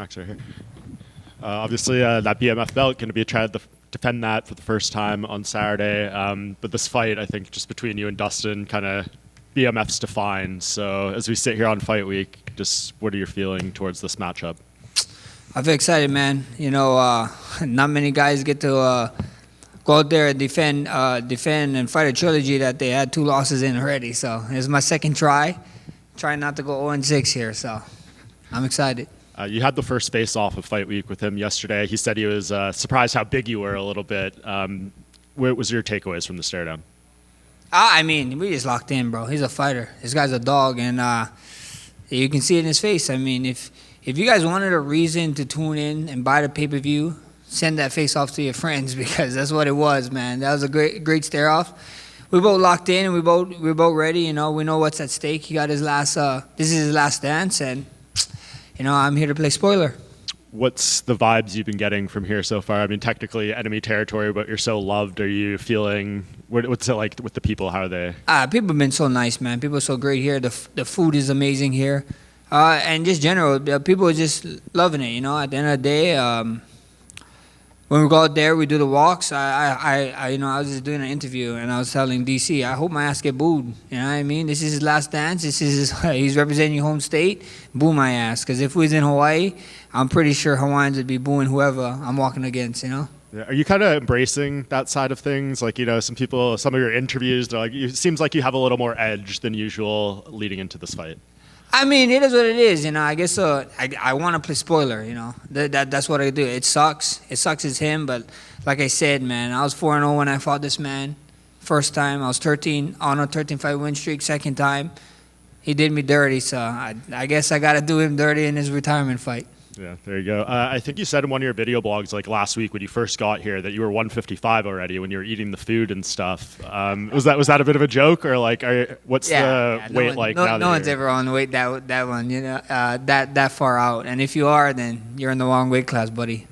Max right here. Obviously, that BMF belt going to be trying to defend that for the first time on Saturday. But this fight, I think, just between you and Dustin, kind of BMF's defined. So as we sit here on fight week, just what are you feeling towards this matchup? I feel excited, man. You know, not many guys get to go out there and defend and fight a trilogy that they had 2 losses in already. So it's my second try. Trying not to go 0-6 here, so I'm excited. You had the first face-off of Fight Week with him yesterday. He said he was surprised how big you were a little bit. What was your takeaways from the stare-down? I mean, we just locked in, bro. He's a fighter. This guy's a dog, and you can see it in his face. I mean, if you guys wanted a reason to tune in and buy the pay-per-view, send that face-off to your friends because that's what it was, man. That was a great stare-off. We both locked in, and we're both ready. You know, we know what's at stake. He got his last. This is his last dance, and you know, I'm here to play spoiler. What's the vibes you've been getting from here so far? I mean, technically enemy territory, but you're so loved. Are you feeling? What's it like with the people? How are they? People have been so nice, man. People are so great here. The food is amazing here, and just general, people are just loving it. You know, at the end of the day. When we go out there, we do the walks. I was just doing an interview, and I was telling DC, I hope my ass get booed. You know what I mean? This is his last dance. He's representing your home state. Boo my ass. Because if we was in Hawaii, I'm pretty sure Hawaiians would be booing whoever I'm walking against, you know? Yeah. Are you kind of embracing that side of things? Like, you know, some of your interviews, they're like, it seems like you have a little more edge than usual leading into this fight. I mean, it is what it is, you know. I guess I want to play spoiler, you know. That's what I do. It sucks. It sucks it's him, but like I said, man, I was 4-0 when I fought this man. First time, I was 13-fight win streak. Second time, he did me dirty, so I guess I got to do him dirty in his retirement fight. Yeah, there you go. I think you said in one of your video blogs, like last week when you first got here, that you were 155 already when you were eating the food and stuff. Was that a bit of a joke, or like, what's the weight like now? No one's ever on weight that one, you know, that far out. And if you are, then you're in the wrong weight class, buddy.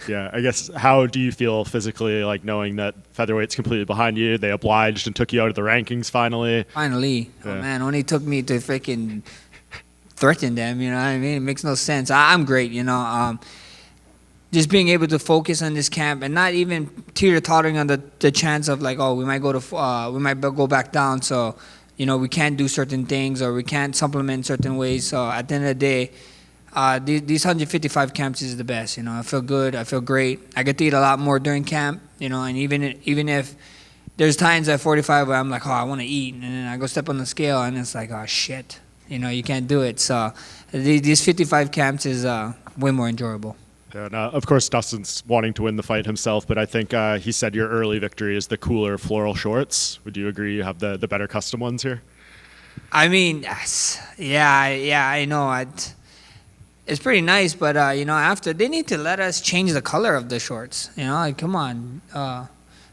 Yeah, I guess. How do you feel physically, like knowing that featherweight's completely behind you? They obliged and took you out of the rankings finally. Finally, yeah. Oh man, only took me to freaking threaten them, you know what I mean? It makes no sense. I'm great, you know. Just being able to focus on this camp and not even teeter-tottering on the chance of like, oh, we might go back down, so you know we can't do certain things or we can't supplement certain ways. So at the end of the day, these 155 camps is the best. You know, I feel good. I feel great. I get to eat a lot more during camp. You know, and even if there's times at 45 where I'm like, oh, I want to eat, and then I go step on the scale and it's like, oh shit. You know, you can't do it. So these 55 camps is way more enjoyable. Yeah, and, of course, Dustin's wanting to win the fight himself, but I think he said your early victory is the cooler floral shorts. Would you agree you have the better custom ones here? I mean, yeah, I know. It's pretty nice, but, you know, after, they need to let us change the color of the shorts. You know, like, come on.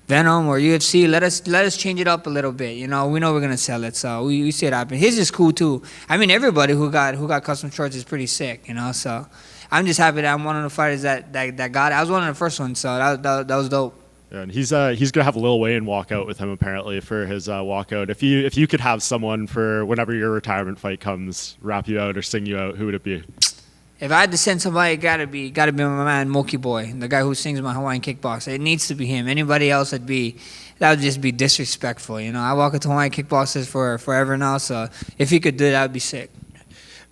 Venom or UFC, let us change it up a little bit. You know, we know we're gonna sell it, so we see it happen. His is cool too. I mean, everybody who got custom shorts is pretty sick. You know, so I'm just happy that I'm one of the fighters that got it. I was one of the first ones, so that was dope. Yeah, and he's gonna have Lil Wayne walk out with him apparently for his walkout. If you could have someone for whenever your retirement fight comes, rap you out or sing you out, who would it be? If I had to send somebody, it gotta be my man Moki Boy, the guy who sings my Hawaiian kickboxer. It needs to be him. Anybody else that would just be disrespectful. You know, I walk into Hawaiian kickboxers for forever now, so if he could do that, I'd be sick.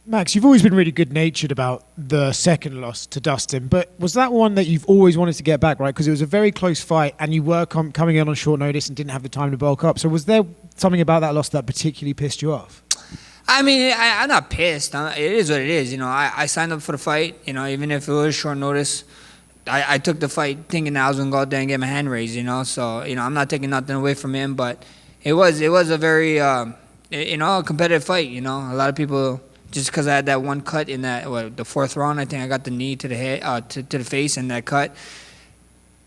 Max, you've always been really good-natured about the second loss to Dustin, but was that one that you've always wanted to get back, right? Because it was a very close fight, and you were coming in on short notice and didn't have the time to bulk up. So was there something about that loss that particularly pissed you off? I mean, I'm not pissed. It is what it is. You know, I signed up for the fight. You know, even if it was short notice, I took the fight thinking that I was gonna go out there and get my hand raised. You know, so you know, I'm not taking nothing away from him, but it was a very you know, competitive fight. You know, a lot of people just because I had that one cut in the fourth round, I think I got the knee to the head, to the face, and that cut.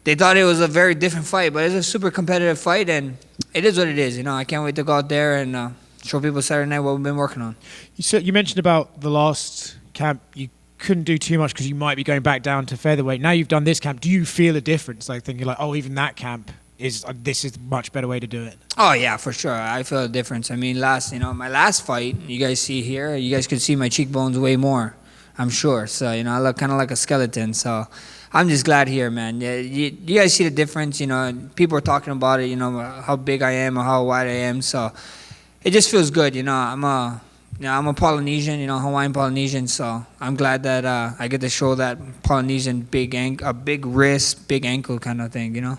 They thought it was a very different fight, but it's a super competitive fight, and it is what it is. You know, I can't wait to go out there and show people Saturday night what we've been working on. You mentioned about the last camp, you couldn't do too much because you might be going back down to featherweight. Now you've done this camp. Do you feel a difference? Like thinking like, oh, even that camp this is a much better way to do it. Oh yeah, for sure. I feel a difference. I mean, my last fight, you guys see here, you guys could see my cheekbones way more. I'm sure. So, you know, I look kind of like a skeleton. So I'm just glad here, man. Yeah, you guys see the difference, you know, people are talking about it, you know, how big I am or how wide I am. So it just feels good, you know. I'm a Polynesian, you know, Hawaiian Polynesian. So I'm glad that I get to show that Polynesian big wrist, big ankle kind of thing, you know.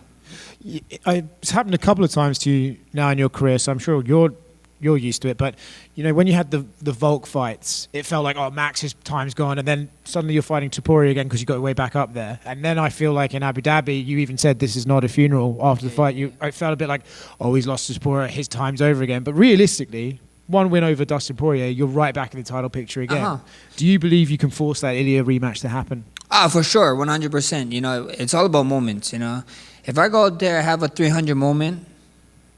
It's happened a couple of times to you now in your career, so I'm sure you're used to it. But you know, when you had the Volk fights, it felt like, oh, Max's time's gone, and then suddenly you're fighting Poirier again because you got way back up there. And then I feel like in Abu Dhabi, you even said this is not a funeral after the fight. I felt a bit like, oh, he's lost to Poirier, his time's over again. But realistically, one win over Dustin Poirier, you're right back in the title picture again. Do you believe you can force that Ilya rematch to happen? For sure, 100%. You know, it's all about moments, you know. If I go out there, have a 300 moment,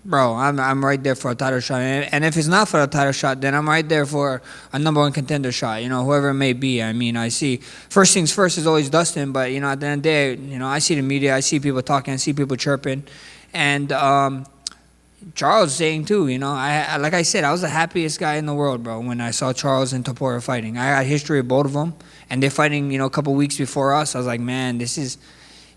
bro, I'm right there for a title shot. And if it's not for a title shot, then I'm right there for a number one contender shot, you know, whoever it may be. I mean, I see, first things first is always Dustin, but, you know, at the end of the day, you know, I see the media, I see people talking, I see people chirping. And Charles saying too, you know, like I said, I was the happiest guy in the world, bro, when I saw Charles and Topuria fighting. I got history of both of them, and they're fighting, you know, a couple weeks before us. I was like, man, this is...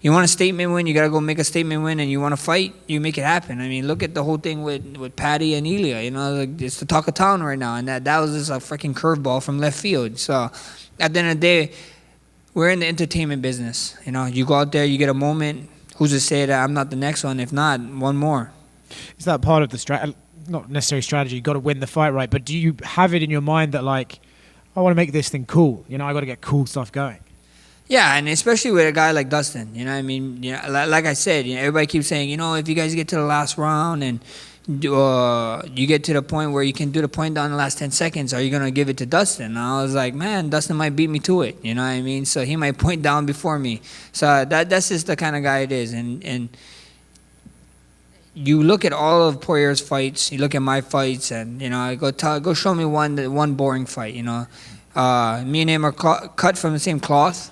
You want a statement win, you got to go make a statement win, and you want to fight, you make it happen. I mean, look at the whole thing with Patty and Ilya. You know, like, it's the talk of town right now, and that was just a freaking curveball from left field. So at the end of the day, we're in the entertainment business. You know, you go out there, you get a moment. Who's to say that I'm not the next one? If not, one more. Is that part of the not necessarily strategy, you got to win the fight right, but do you have it in your mind that, like, I want to make this thing cool, you know, I got to get cool stuff going? Yeah, and especially with a guy like Dustin, you know what I mean? You know, like I said, you know, everybody keeps saying, you know, if you guys get to the last round and you get to the point where you can do the point down in the last 10 seconds, are you going to give it to Dustin? And I was like, man, Dustin might beat me to it, you know what I mean? So he might point down before me. So that's just the kind of guy it is. And you look at all of Poirier's fights, you look at my fights, and, you know, go show me one boring fight, you know. Me and him are cut from the same cloth.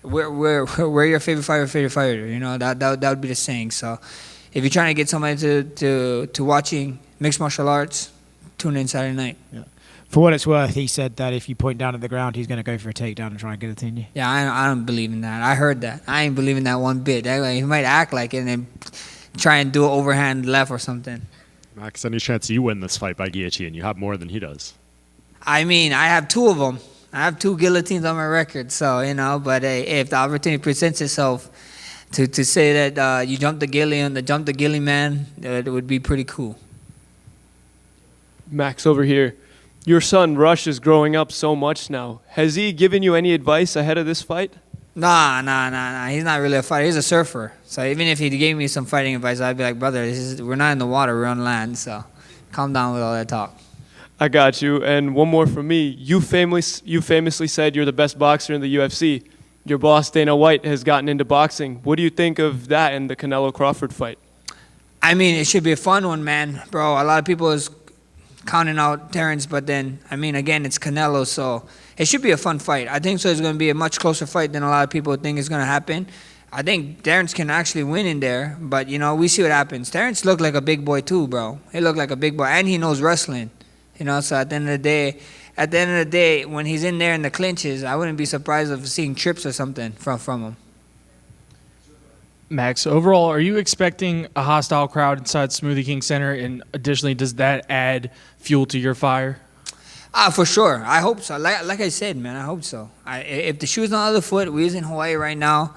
We're your favorite fighter, you know, that would be the saying. So if you're trying to get somebody to watching mixed martial arts, tune in Saturday night. Yeah. For what it's worth, he said that if you point down at the ground, he's going to go for a takedown and try and get it in you. Yeah, I don't believe in that. I heard that. I ain't believing that one bit. He might act like it and then try and do an overhand left or something. Max, any chance you win this fight by guillotine? You have more than he does. I mean, I have two of them. I have 2 guillotines on my record, so, you know, but if the opportunity presents itself to say that you jumped the ghillie and jump the ghillie man, it would be pretty cool. Max, over here, your son Rush is growing up so much now. Has he given you any advice ahead of this fight? Nah. He's not really a fighter. He's a surfer. So even if he gave me some fighting advice, I'd be like, brother, we're not in the water, we're on land, so calm down with all that talk. I got you. And one more from me. You famously said you're the best boxer in the UFC. Your boss, Dana White, has gotten into boxing. What do you think of that and the Canelo-Crawford fight? I mean, it should be a fun one, man. Bro, a lot of people is counting out Terrence, but then, I mean, again, it's Canelo, so it should be a fun fight. I think so. It's going to be a much closer fight than a lot of people think is going to happen. I think Terrence can actually win in there, but, you know, we see what happens. Terrence looked like a big boy too, bro. He looked like a big boy, and he knows wrestling. You know, so at the end of the day, when he's in there in the clinches, I wouldn't be surprised of seeing trips or something from him. Max, overall, are you expecting a hostile crowd inside Smoothie King Center? And additionally, does that add fuel to your fire? For sure. I hope so. Like I said, man, I hope so. If the shoe's on the other foot, we're in Hawaii right now,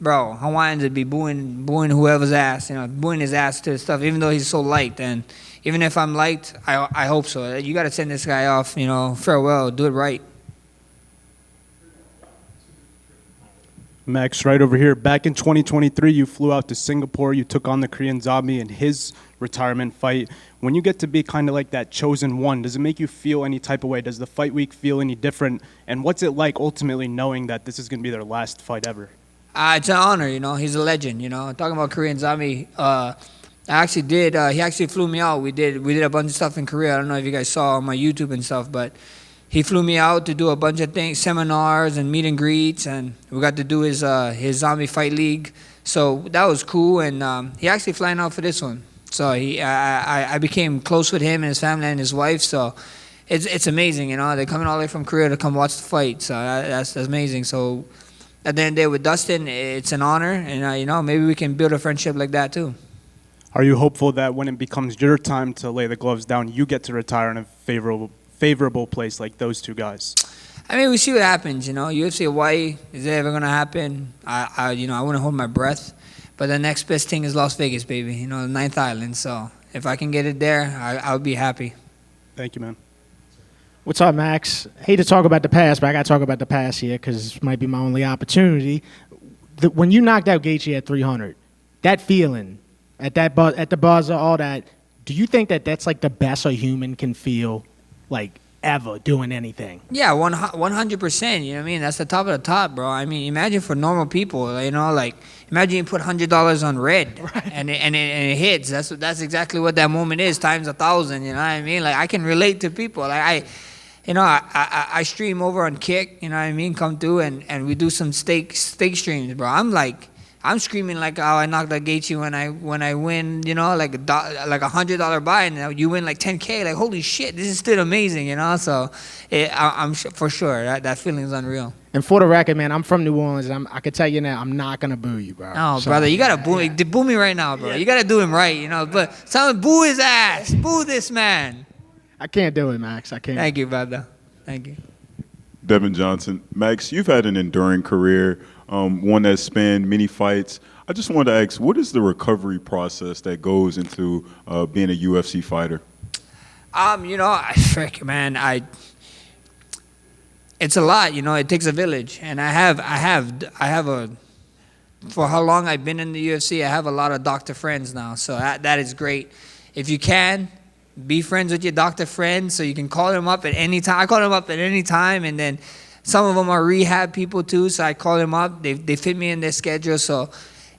bro, Hawaiians would be booing whoever's ass, you know, booing his ass to the stuff, even though he's so light. And even if I'm light, I hope so. You got to send this guy off, you know, farewell, do it right. Max, right over here. Back in 2023, you flew out to Singapore. You took on the Korean Zombie in his retirement fight. When you get to be kind of like that chosen one, does it make you feel any type of way? Does the fight week feel any different? And what's it like ultimately knowing that this is going to be their last fight ever? It's an honor, you know. He's a legend, you know. Talking about Korean Zombie, he actually flew me out. We did a bunch of stuff in Korea. I don't know if you guys saw on my YouTube and stuff, but he flew me out to do a bunch of things, seminars and meet and greets, and we got to do his Zombie Fight League. So that was cool, and he actually flying out for this one. So I became close with him and his family and his wife. So it's amazing. You know, they're coming all the way from Korea to come watch the fight. So that's amazing. So at the end of the day with Dustin, it's an honor, and you know, maybe we can build a friendship like that too. Are you hopeful that when it becomes your time to lay the gloves down, you get to retire in a favorable place like those two guys? I mean, we see what happens. You know, UFC Hawaii, is it ever gonna happen? I wouldn't hold my breath. But the next best thing is Las Vegas, baby. You know, the ninth island. So if I can get it there, I'll be happy. Thank you, man. What's up, Max? Hate to talk about the past, but I got to talk about the past here because this might be my only opportunity. When you knocked out Gaethje at 300, that feeling at the buzzer, all that, do you think that that's like the best a human can feel, like ever doing anything? Yeah, 100%. You know what I mean? That's the top of the top, bro. I mean, imagine for normal people, you know, like imagine you put $100 on red, right, and it hits. That's exactly what that moment is times 1,000. You know what I mean? Like I can relate to people. Like I stream over on Kick. You know what I mean? Come through and we do some steak streams, bro. I'm screaming like, oh, I knocked out Gaethje when I win, you know, like $100 buy, and you win like 10K. Like, holy shit, this is still amazing, you know. So, I'm for sure that feeling is unreal. And for the record, man, I'm from New Orleans, and I can tell you now, I'm not gonna boo you, bro. No, So, brother, you gotta boo me right now, bro. You gotta do him right, you know. But someone boo his ass, boo this man. I can't do it, Max. I can't. Thank you, brother. Thank you. Devin Johnson. Max, you've had an enduring career, one that spanned many fights. I just wanted to ask, what is the recovery process that goes into being a UFC fighter? You know, it's a lot. You know, it takes a village, and I have a. For how long I've been in the UFC, I have a lot of doctor friends now, so that is great. If you can, be friends with your doctor friends so you can call them up at any time. I call them up at any time, and then some of them are rehab people too, so I call them up. They fit me in their schedule, so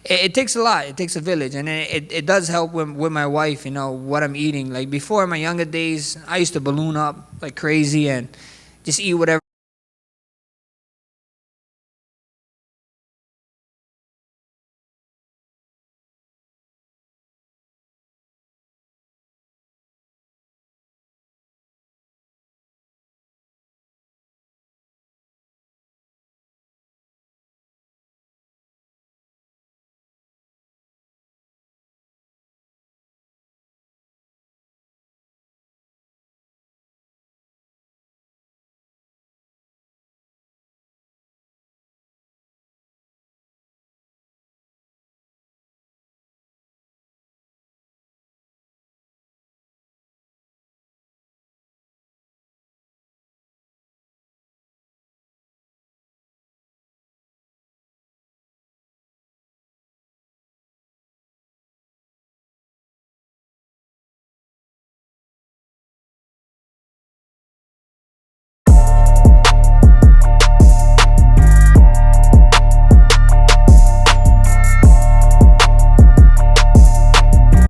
it takes a lot. It takes a village, and it does help with my wife, you know, what I'm eating. Like before in my younger days, I used to balloon up like crazy and just eat whatever.